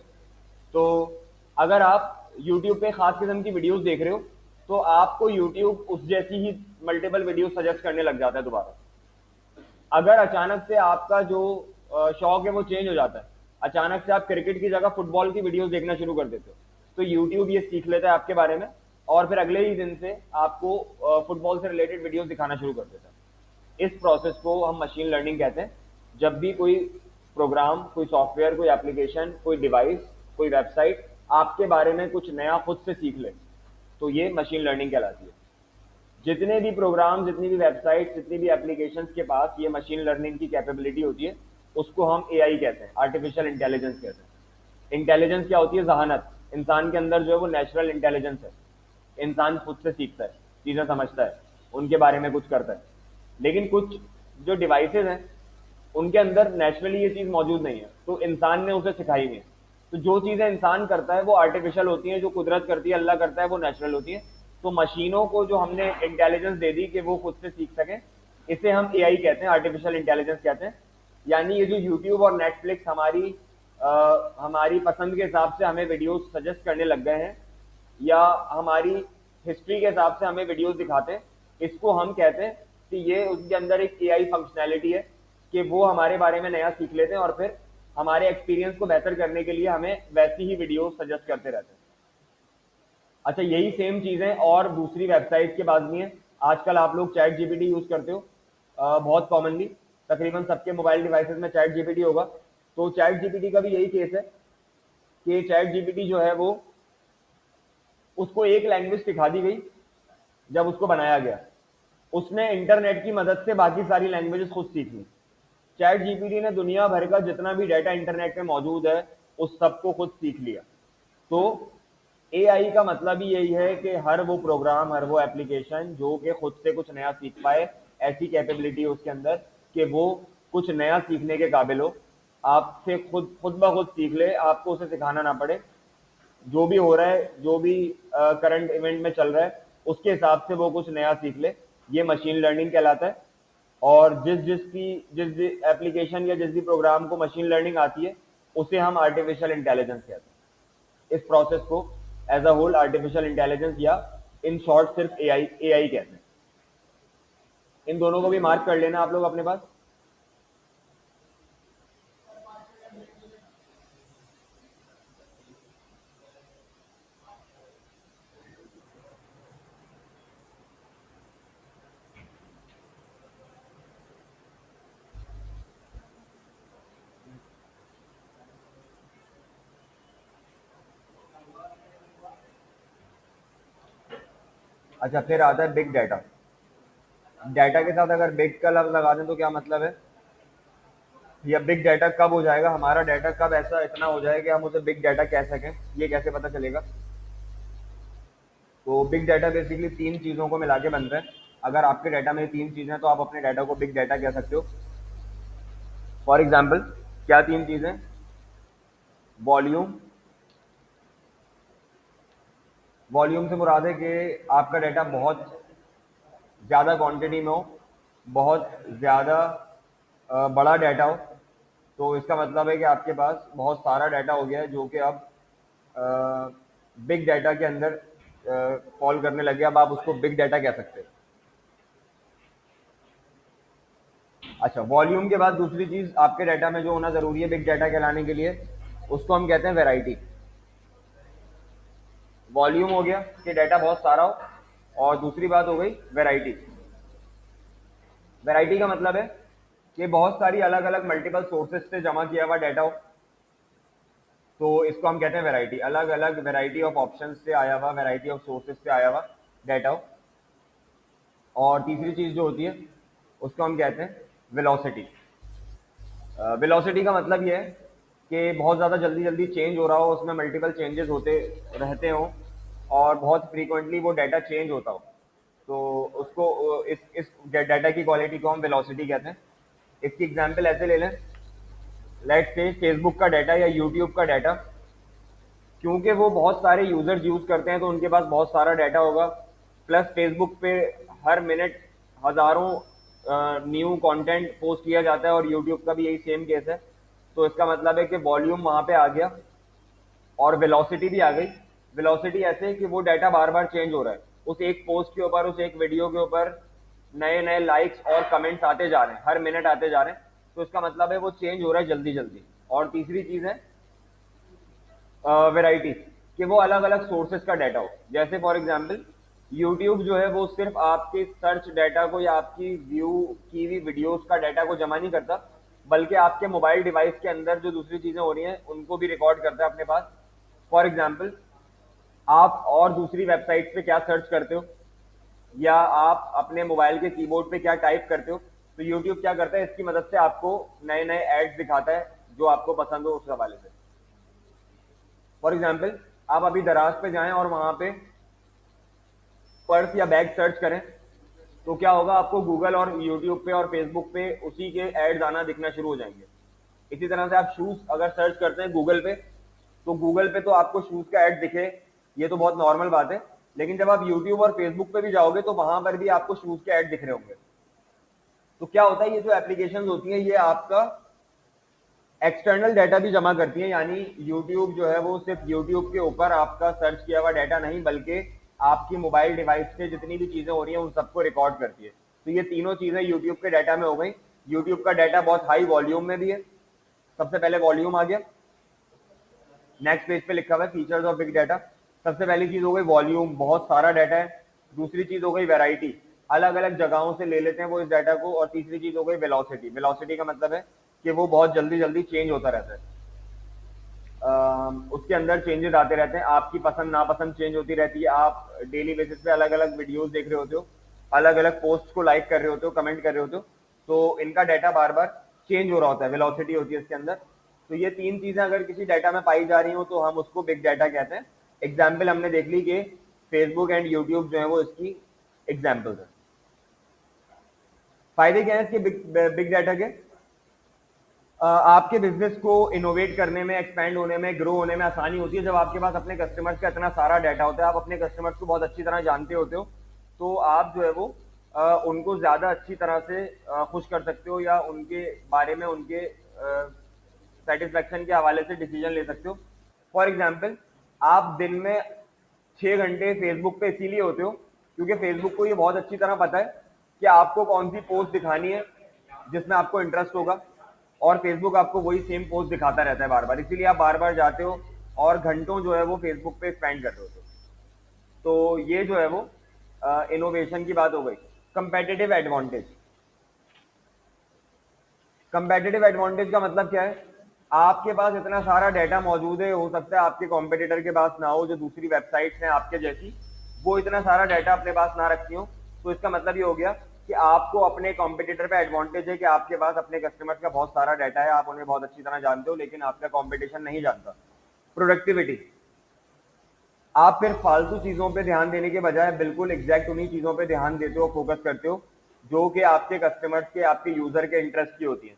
तो अगर आप यूट्यूब पे खास किस्म की वीडियोस देख रहे हो तो आपको यूट्यूब उस जैसी ही मल्टीपल वीडियो सजेस्ट करने लग जाता है दोबारा। अगर अचानक से आपका जो शौक है वो चेंज हो जाता है, अचानक से आप क्रिकेट की जगह फुटबॉल की वीडियोस देखना शुरू कर देते हो, तो यूट्यूब ये सीख लेता है आपके बारे में और फिर अगले ही दिन से आपको फुटबॉल से रिलेटेड वीडियोस दिखाना शुरू कर देता है। इस प्रोसेस को हम मशीन लर्निंग कहते हैं। जब भी कोई प्रोग्राम, कोई सॉफ्टवेयर, कोई एप्लीकेशन, कोई डिवाइस, कोई वेबसाइट आपके बारे में कुछ नया खुद से सीख ले, तो ये मशीन लर्निंग कहलाती है। जितने भी प्रोग्राम, जितनी भी वेबसाइट, जितनी भी एप्लीकेशंस के पास ये मशीन लर्निंग की कैपेबिलिटी होती है, उसको हम एआई कहते हैं, आर्टिफिशियल इंटेलिजेंस कहते हैं। इंटेलिजेंस क्या होती है? जहानत। इंसान के अंदर जो है वो नेचुरल इंटेलिजेंस है, इंसान खुद से सीखता है, चीजें समझता है, उनके बारे में कुछ करता है। लेकिन कुछ जो डिवाइसेज हैं उनके अंदर नेचुरली ये चीज मौजूद नहीं है, तो इंसान ने उसे सिखाई नहीं है। तो जो चीजें इंसान करता है वो आर्टिफिशियल होती हैं, जो कुदरत करती है, अल्लाह करता है, वो नेचुरल होती है। तो मशीनों को जो हमने इंटेलिजेंस दे दी कि वो खुद से सीख सकें, इसे हम एआई कहते हैं, आर्टिफिशियल इंटेलिजेंस कहते हैं। यानी ये जो यूट्यूब और नेटफ्लिक्स हमारी पसंद के हिसाब से हमें वीडियोस सजेस्ट करने लग गए हैं, या हमारी हिस्ट्री के हिसाब से हमें वीडियोस दिखाते हैं, इसको हम कहते हैं कि ये उसके अंदर एक एआई फंक्शनैलिटी है कि वो हमारे बारे में नया सीख लेते हैं और फिर हमारे एक्सपीरियंस को बेहतर करने के लिए हमें वैसी ही वीडियो सजेस्ट करते रहते हैं। अच्छा, यही सेम चीजें और दूसरी वेबसाइट के बाद भी हैं। आजकल आप लोग चैट जीपीटी यूज करते हो बहुत कॉमनली, तकरीबन सबके मोबाइल डिवाइसेस में चैट जीपीटी होगा। तो चैट जीपीटी का भी यही केस है कि चैट जीपीटी जो है वो, उसको एक लैंग्वेज सिखा दी गई जब उसको बनाया गया, उसने इंटरनेट की मदद से बाकी सारी लैंग्वेजेस खुद सीख ली। चैट जीपीटी ने दुनिया भर का जितना भी डाटा इंटरनेट पे मौजूद है उस सबको खुद सीख लिया। तो एआई का मतलब ही यही है कि हर वो प्रोग्राम, हर वो एप्लीकेशन जो कि खुद से कुछ नया सीख पाए, ऐसी कैपेबिलिटी उसके अंदर कि वो कुछ नया सीखने के काबिल हो, आपसे खुद खुद ब खुद सीख ले, आपको उसे सिखाना ना पड़े। जो भी हो रहा है, जो भी करंट इवेंट में चल रहा है, उसके हिसाब से वो कुछ नया सीख ले, ये मशीन लर्निंग कहलाता है। और जिस एप्लीकेशन या जिस भी प्रोग्राम को मशीन लर्निंग आती है उसे हम आर्टिफिशियल इंटेलिजेंस कहते हैं। इस प्रोसेस को as a whole artificial intelligence या इन शॉर्ट सिर्फ एआई एआई कहते हैं। इन दोनों को भी मार्क कर लेना आप लोग अपने पास। अच्छा, फिर आता है बिग डाटा। डाटा के साथ अगर बिग का लफ्ज लगा दें तो क्या मतलब है, या बिग डाटा कब हो जाएगा, हमारा डाटा कब ऐसा इतना हो जाएगा कि हम उसे बिग डाटा कह सकें, ये कैसे पता चलेगा। तो बिग डाटा बेसिकली तीन चीज़ों को मिला के बनता है। अगर आपके डाटा में तीन चीज़ें हैं तो आप अपने डाटा को बिग डाटा कह सकते हो। फॉर एग्जाम्पल, क्या तीन चीज़ें, वॉल्यूम, वॉल्यूम से मुराद है कि आपका डाटा बहुत ज़्यादा क्वांटिटी में हो, बहुत ज़्यादा बड़ा डाटा हो। तो इसका मतलब है कि आपके पास बहुत सारा डाटा हो गया है जो कि अब बिग डाटा के अंदर फॉल करने लगे, अब आप उसको बिग डाटा कह सकते हैं। अच्छा, वॉल्यूम के बाद दूसरी चीज़ आपके डाटा में जो होना ज़रूरी है बिग डाटा कहलाने के लिए, उसको हम कहते हैं वैरायटी। वॉल्यूम हो गया कि डाटा बहुत सारा हो, और दूसरी बात हो गई वैरायटी। वैरायटी का मतलब है कि बहुत सारी अलग अलग मल्टीपल सोर्सेज से जमा किया हुआ डाटा हो, तो इसको हम कहते हैं वैरायटी। अलग अलग वैरायटी ऑफ ऑप्शन से आया हुआ, वैरायटी ऑफ सोर्सेज से आया हुआ डाटा हो। और तीसरी चीज़ जो होती है उसको हम कहते हैं वेलोसिटी। वेलोसिटी का मतलब ये है कि बहुत ज़्यादा जल्दी जल्दी चेंज हो रहा हो, उसमें मल्टीपल चेंजेस होते रहते हों, और बहुत फ्रीक्वेंटली वो डाटा चेंज होता हो, तो उसको इस डाटा की क्वालिटी को हम वेलोसिटी कहते हैं। इसकी एग्जांपल ऐसे ले लें, लेट्स से फेसबुक का डाटा या यूट्यूब का डाटा, क्योंकि वो बहुत सारे यूजर्स यूज करते हैं तो उनके पास बहुत सारा डाटा होगा। प्लस फेसबुक पे हर मिनट हजारों न्यू कंटेंट पोस्ट किया जाता है, और यूट्यूब का भी यही सेम केस है। तो इसका मतलब है कि वॉल्यूम वहाँ पे आ गया और वेलोसिटी भी आ गई। वेलोसिटी ऐसे कि वो डाटा बार बार चेंज हो रहा है, उस एक पोस्ट के ऊपर, उस एक वीडियो के ऊपर नए नए लाइक्स और कमेंट्स आते जा रहे हैं, हर मिनट आते जा रहे हैं। तो इसका मतलब है वो चेंज हो रहा है जल्दी जल्दी। और तीसरी चीज़ है वैरायटी, कि वो अलग अलग सोर्सेज का डाटा हो। जैसे फॉर एग्जांपल यूट्यूब जो है वो सिर्फ आपके सर्च डाटा को या आपकी व्यू की हुई वीडियोस का डाटा को जमा नहीं करता, बल्कि आपके मोबाइल डिवाइस के अंदर जो दूसरी चीज़ें हो रही हैं उनको भी रिकॉर्ड करता है अपने पास। फॉर एग्जाम्पल, आप और दूसरी वेबसाइट पे क्या सर्च करते हो, या आप अपने मोबाइल के कीबोर्ड पे क्या टाइप करते हो, तो यूट्यूब क्या करता है, इसकी मदद से आपको नए नए एड्स दिखाता है जो आपको पसंद हो उस हवाले से। फॉर एग्जाम्पल, आप अभी दराज पे जाएं और वहां पे पर्स या बैग सर्च करें, तो क्या होगा, आपको गूगल और यूट्यूब पे और फेसबुक पे उसी के एड्स आना दिखना शुरू हो जाएंगे। इसी तरह से आप शूज अगर सर्च करते हैं गूगल पे, तो गूगल पे तो आपको शूज का एड दिखे, ये तो बहुत नॉर्मल बात है। लेकिन जब आप यूट्यूब और फेसबुक पे भी जाओगे तो वहां पर भी आपको शूज के एड दिख रहे होंगे। तो क्या होता है, ये जो एप्लीकेशन होती है ये आपका एक्सटर्नल डाटा भी जमा करती है, यानी यूट्यूब जो है वो सिर्फ यूट्यूब के ऊपर आपका सर्च किया हुआ डाटा नहीं, बल्कि आपकी मोबाइल डिवाइस से जितनी भी चीजें हो रही हैं उन सबको रिकॉर्ड करती है। तो ये तीनों चीजें यूट्यूब के डाटा में हो गई। यूट्यूब का डाटा बहुत हाई वॉल्यूम में भी है, सबसे पहले वॉल्यूम आ गया। नेक्स्ट पेज पे लिखा हुआ है फीचर्स ऑफ बिग डाटा। सबसे पहली चीज हो गई वॉल्यूम, बहुत सारा डाटा है। दूसरी चीज हो गई वैरायटी, अलग अलग जगहों से ले लेते हैं वो इस डाटा को। और तीसरी चीज हो गई वेलोसिटी। वेलोसिटी का मतलब है कि वो बहुत जल्दी जल्दी चेंज होता रहता है, उसके अंदर चेंजेस आते रहते हैं, आपकी पसंद नापसंद चेंज होती रहती है। आप डेली बेसिस पे अलग अलग वीडियोस देख रहे होते हो, अलग अलग पोस्ट को लाइक कर रहे होते हो, कमेंट कर रहे होते हो, तो इनका डाटा बार बार चेंज हो रहा होता है, वेलोसिटी होती है इसके अंदर। तो ये तीन चीजें अगर किसी डाटा में पाई जा रही हो तो हम उसको बिग डाटा कहते हैं। एग्जाम्पल हमने देख ली कि फेसबुक एंड यूट्यूब जो है वो इसकी एग्जाम्पल्स है। फायदे क्या है इसके बिग डाटा के, आपके बिजनेस को इनोवेट करने में, एक्सपैंड होने में, ग्रो होने में आसानी होती है। जब आपके पास अपने कस्टमर्स का इतना सारा डाटा होता है, आप अपने कस्टमर्स को बहुत अच्छी तरह जानते होते हो, तो आप जो है वो उनको ज़्यादा अच्छी तरह से खुश कर सकते हो, या उनके बारे में, उनके सेटिस्फेक्शन के हवाले से डिसीजन ले सकते हो। फॉर एग्जाम्पल, आप दिन में 6 घंटे फेसबुक पे इसीलिए होते हो क्योंकि फेसबुक को ये बहुत अच्छी तरह पता है कि आपको कौन सी पोस्ट दिखानी है जिसमें आपको इंटरेस्ट होगा, और फेसबुक आपको वही सेम पोस्ट दिखाता रहता है बार बार, इसीलिए आप बार बार जाते हो और घंटों जो है वो फेसबुक पे स्पेंड कर रहे होते हो। तो ये जो है वो इनोवेशन की बात हो गई। कंपेटिटिव एडवांटेज, कंपेटिटिव एडवांटेज का मतलब क्या है, आपके पास इतना सारा डाटा मौजूद है, हो सकता है आपके कॉम्पिटिटर के पास ना हो, जो दूसरी वेबसाइट्स हैं आपके जैसी, वो इतना सारा डाटा अपने पास ना रखती हो। तो इसका मतलब ये हो गया कि आपको अपने कॉम्पिटिटर पे एडवांटेज है कि आपके पास अपने कस्टमर्स का बहुत सारा डाटा है, आप उन्हें बहुत अच्छी तरह जानते हो, लेकिन आपका कॉम्पिटिशन नहीं जानता। प्रोडक्टिविटी, आप फिर फालतू चीजों पे ध्यान देने के बजाय बिल्कुल एग्जैक्ट उन्हीं चीजों पे ध्यान देते हो, फोकस करते हो जो कि आपके कस्टमर्स के, आपके यूजर के इंटरेस्ट की होती है।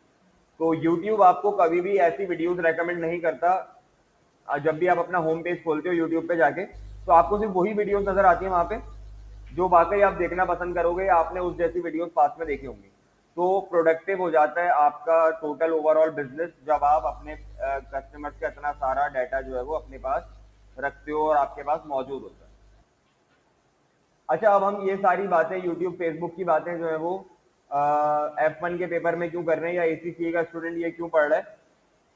तो YouTube आपको कभी भी ऐसी वीडियोस रेकमेंड नहीं करता। जब भी आप अपना होम पेज खोलते हो YouTube पे जाके, तो आपको सिर्फ वही वीडियोस नजर आती है वहां पे जो वाकई आप देखना पसंद करोगे या आपने उस जैसी वीडियोस पास में देखी होंगी। तो प्रोडक्टिव हो जाता है आपका टोटल ओवरऑल बिजनेस जब आप अपने कस्टमर्स का इतना सारा डाटा जो है वो अपने पास रखते हो और आपके पास मौजूद होता है। अच्छा, अब हम ये सारी बातें यूट्यूब फेसबुक की बातें जो है वो F1 के पेपर में क्यों कर रहे हैं या ACCA का स्टूडेंट ये क्यों पढ़ रहा है।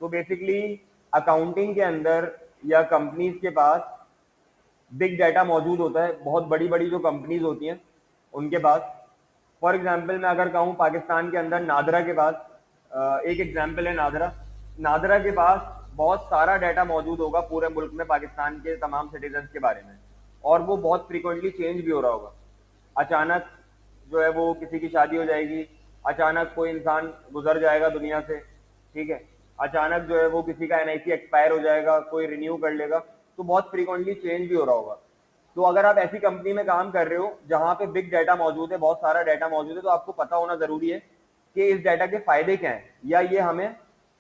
तो बेसिकली अकाउंटिंग के अंदर या कंपनीज के पास बिग डाटा मौजूद होता है। बहुत बड़ी बड़ी जो कंपनीज होती हैं उनके पास, फॉर एग्जांपल मैं अगर कहूँ पाकिस्तान के अंदर नादरा के पास, एक एग्जांपल है नादरा। नादरा के पास बहुत सारा डाटा मौजूद होगा पूरे मुल्क में पाकिस्तान के तमाम सिटीजन के बारे में, और वो बहुत फ्रीक्वेंटली चेंज भी हो रहा होगा। अचानक जो है वो किसी की शादी हो जाएगी, अचानक कोई इंसान गुजर जाएगा दुनिया से, ठीक है, अचानक जो है वो किसी का NIC एक्सपायर हो जाएगा, कोई रिन्यू कर लेगा, तो बहुत फ्रीक्वेंटली चेंज भी हो रहा होगा। तो अगर आप ऐसी कंपनी में काम कर रहे हो जहां पे बिग डाटा मौजूद है, बहुत सारा डाटा मौजूद है, तो आपको पता होना जरूरी है कि इस डाटा के फायदे क्या हैं या ये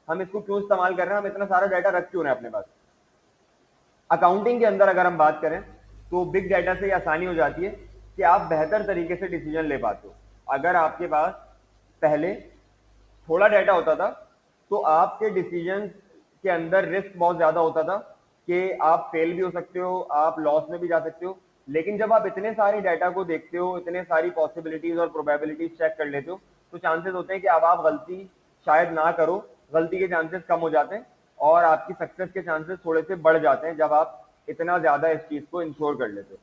हम इसको क्यों इस्तेमाल कर रहे हैं, हम इतना सारा डाटा रख क्यों रहे हैं अपने पास। अकाउंटिंग के अंदर अगर हम बात करें तो बिग डाटा से ये आसानी हो जाती है कि आप बेहतर तरीके से डिसीजन ले पाते हो। अगर आपके पास पहले थोड़ा डाटा होता था तो आपके डिसीजन के अंदर रिस्क बहुत ज्यादा होता था कि आप फेल भी हो सकते हो, आप लॉस में भी जा सकते हो। लेकिन जब आप इतने सारे डाटा को देखते हो, इतने सारी पॉसिबिलिटीज और प्रोबेबिलिटीज चेक कर लेते हो, तो चांसेस होते हैं कि अब आप गलती शायद ना करो, गलती के चांसेस कम हो जाते हैं और आपकी सक्सेस के चांसेस थोड़े से बढ़ जाते हैं जब आप इतना ज्यादा इस चीज को इंश्योर कर लेते हो।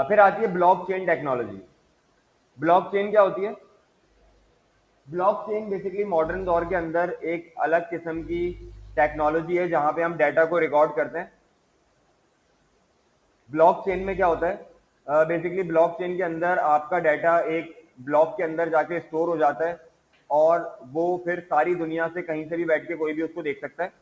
फिर आती है ब्लॉकचेन टेक्नोलॉजी। ब्लॉकचेन क्या होती है? ब्लॉकचेन बेसिकली मॉडर्न दौर के अंदर एक अलग किस्म की टेक्नोलॉजी है जहां पे हम डाटा को रिकॉर्ड करते हैं। ब्लॉकचेन में क्या होता है? बेसिकली ब्लॉकचेन के अंदर आपका डाटा एक ब्लॉक के अंदर जाके स्टोर हो जाता है और वो फिर सारी दुनिया से कहीं से भी बैठ के कोई भी उसको देख सकता है।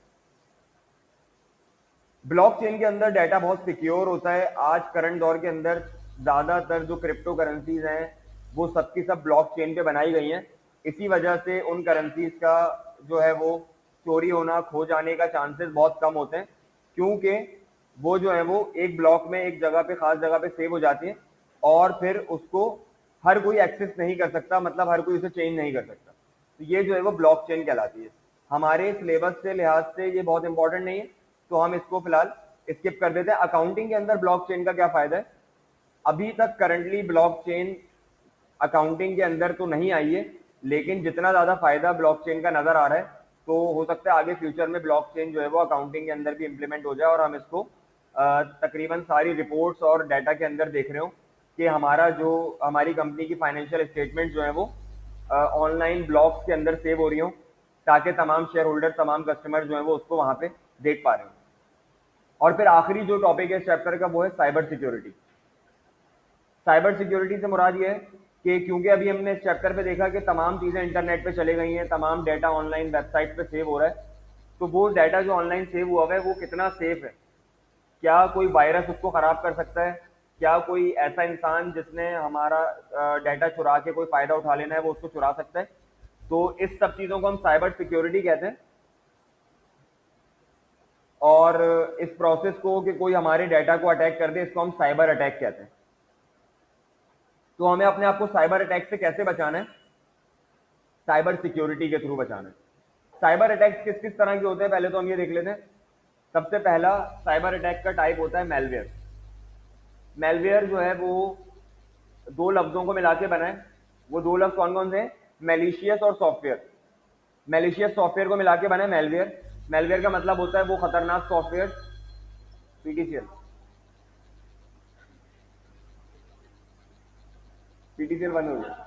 ब्लॉकचेन के अंदर डाटा बहुत सिक्योर होता है। आज करंट दौर के अंदर ज्यादातर जो क्रिप्टो करेंसीज हैं वो सबकी सब ब्लॉकचेन पे बनाई गई हैं। इसी वजह से उन करेंसीज का जो है वो चोरी होना, खो जाने का चांसेस बहुत कम होते हैं, क्योंकि वो जो है वो एक ब्लॉक में एक जगह पे, खास जगह पे सेव हो जाती है और फिर उसको हर कोई एक्सेस नहीं कर सकता, मतलब हर कोई उसे चेंज नहीं कर सकता। तो ये जो है वो ब्लॉकचेन कहलाती है। हमारे सिलेबस से लिहाज से ये बहुत इंपॉर्टेंट नहीं है, तो हम इसको फिलहाल स्किप कर देते हैं। अकाउंटिंग के अंदर ब्लॉकचेन का क्या फायदा है? अभी तक करंटली ब्लॉकचेन अकाउंटिंग के अंदर तो नहीं आई है, लेकिन जितना ज्यादा फायदा ब्लॉकचेन का नजर आ रहा है, तो हो सकता है आगे फ्यूचर में ब्लॉकचेन जो है वो अकाउंटिंग के अंदर भी इंप्लीमेंट हो जाए और हम इसको तकरीबन सारी रिपोर्ट्स और डाटा के अंदर देख रहे हो कि हमारी कंपनी की फाइनेंशियल स्टेटमेंट जो है वो ऑनलाइन ब्लॉक्स के अंदर सेव हो रही हो, ताकि तमाम शेयर होल्डर, तमाम कस्टमर जो है वो उसको वहां पे देख पा रहे हो। और फिर आखिरी जो टॉपिक है इस चैप्टर का वो है साइबर सिक्योरिटी। साइबर सिक्योरिटी से मुराद ये है कि क्योंकि अभी हमने इस चैप्टर पे देखा कि तमाम चीजें इंटरनेट पे चले गई हैं, तमाम डाटा ऑनलाइन वेबसाइट पे सेव हो रहा है, तो वो डाटा जो ऑनलाइन सेव हुआ है वो कितना सेफ है? क्या कोई वायरस उसको खराब कर सकता है? क्या कोई ऐसा इंसान जिसने हमारा डाटा चुरा के कोई फायदा उठा लेना है वो उसको चुरा सकता है? तो इस सब चीजों को हम साइबर सिक्योरिटी कहते हैं। और इस प्रोसेस को कि कोई हमारे डाटा को अटैक कर दे, इसको हम साइबर अटैक कहते हैं। तो हमें अपने आप को साइबर अटैक से कैसे बचाना है? साइबर सिक्योरिटी के थ्रू बचाना है। साइबर अटैक्स किस किस तरह के होते हैं पहले तो हम ये देख लेते हैं। सबसे पहला साइबर अटैक का टाइप होता है मेलवेयर। मेलवेयर जो है वो दो लफ्जों को मिला के बना है। वो दो लफ्ज कौन कौन से हैं? मेलिशियस और सॉफ्टवेयर। मेलिशियस सॉफ्टवेयर को मिला के बना है मेलवेयर। मेलवेयर का मतलब होता है वो खतरनाक सॉफ्टवेयर। पीटीसीएल, पीटीसीएल बंद हो गया।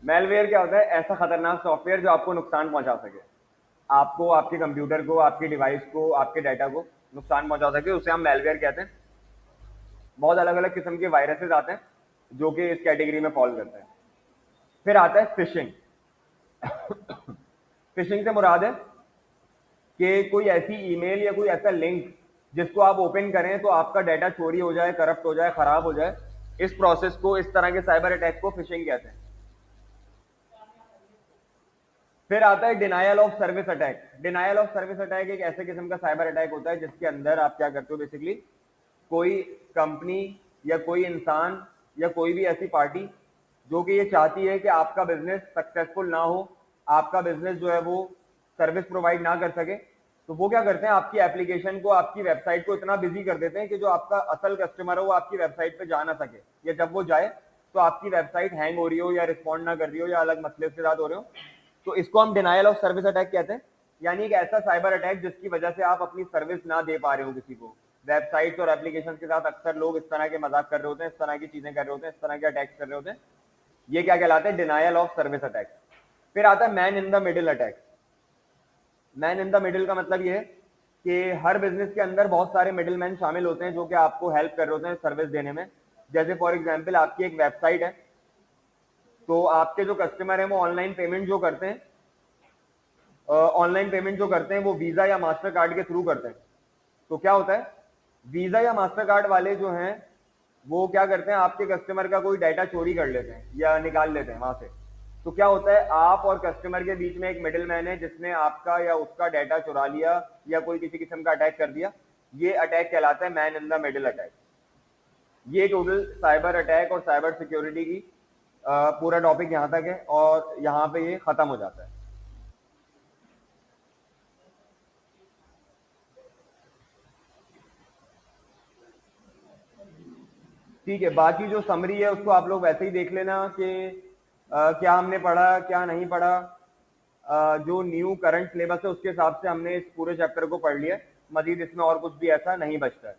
मेलवेयर क्या होता है? ऐसा खतरनाक सॉफ्टवेयर जो आपको नुकसान पहुंचा सके, आपको, आपके कंप्यूटर को, आपके डिवाइस को, आपके डाटा को नुकसान पहुंचा सके, उसे हम मेलवेयर कहते हैं। बहुत अलग अलग किस्म के वायरसेस आते हैं जो कि इस कैटेगरी में फॉल करते हैं। फिर आता है फिशिंग। फिशिंग से मुराद है कि कोई ऐसी ईमेल या कोई ऐसा लिंक जिसको आप ओपन करें तो आपका डाटा चोरी हो जाए, करप्ट हो जाए, खराब हो जाए, इस प्रोसेस को, इस तरह के साइबर अटैक को फिशिंग कहते हैं। फिर आता है denial of service attack. Denial of service attack एक ऐसे किस्म का साइबर अटैक होता है जिसके अंदर आप क्या करते हो, बेसिकली कोई कंपनी या कोई इंसान या कोई भी ऐसी पार्टी जो कि ये चाहती है कि आपका बिजनेस सक्सेसफुल ना हो, आपका बिजनेस जो है वो सर्विस प्रोवाइड ना कर सके, तो वो क्या करते हैं, आपकी एप्लीकेशन को, आपकी वेबसाइट को इतना बिजी कर देते हैं कि जो आपका असल कस्टमर है वो आपकी वेबसाइट पे जा ना सके, या जब वो जाए तो आपकी वेबसाइट हैंग हो रही हो या रिस्पॉन्ड ना कर रही हो या अलग मसले के साथ हो रहे हो। तो इसको हम डिनायल ऑफ सर्विस अटैक कहते हैं, यानी एक ऐसा साइबर अटैक जिसकी वजह से आप अपनी सर्विस ना दे पा रहे हो किसी को। वेबसाइट्स और एप्लीकेशन के साथ अक्सर लोग इस तरह के मजाक कर रहे होते हैं, इस तरह की चीजें कर रहे होते हैं, इस तरह के अटैक्स कर रहे होते हैं। ये क्या कहलाते हैं, डिनायल ऑफ सर्विस अटैक। फिर आता है man in the middle attack. Man in the middle का मतलब ये है कि हर बिजनेस के अंदर बहुत सारे मिडिल मैन शामिल होते हैं जो कि आपको हेल्प कर रहे होते हैं सर्विस देने में। जैसे फॉर एग्जाम्पल आपकी एक वेबसाइट है, तो आपके जो कस्टमर हैं वो ऑनलाइन पेमेंट जो करते हैं, वो वीजा या मास्टर कार्ड के थ्रू करते हैं। तो क्या होता है, वीजा या मास्टर कार्ड वाले जो हैं वो क्या करते हैं, आपके कस्टमर का कोई डाटा चोरी कर लेते हैं या निकाल लेते हैं वहां से। तो क्या होता है, आप और कस्टमर के बीच में एक मिडिल मैन है जिसने आपका या उसका डाटा चुरा लिया या कोई किसी किस्म का अटैक कर दिया। ये अटैक कहलाता है man in the middle attack. ये टोटल साइबर अटैक और साइबर सिक्योरिटी की पूरा टॉपिक यहाँ तक है और यहाँ पे ये खत्म हो जाता है। ठीक है, बाकी जो समरी है उसको आप लोग वैसे ही देख लेना कि क्या हमने पढ़ा, क्या नहीं पढ़ा। जो न्यू करंट सिलेबस है उसके हिसाब से हमने इस पूरे चैप्टर को पढ़ लिया। मजीद इसमें और कुछ भी ऐसा नहीं बचता है।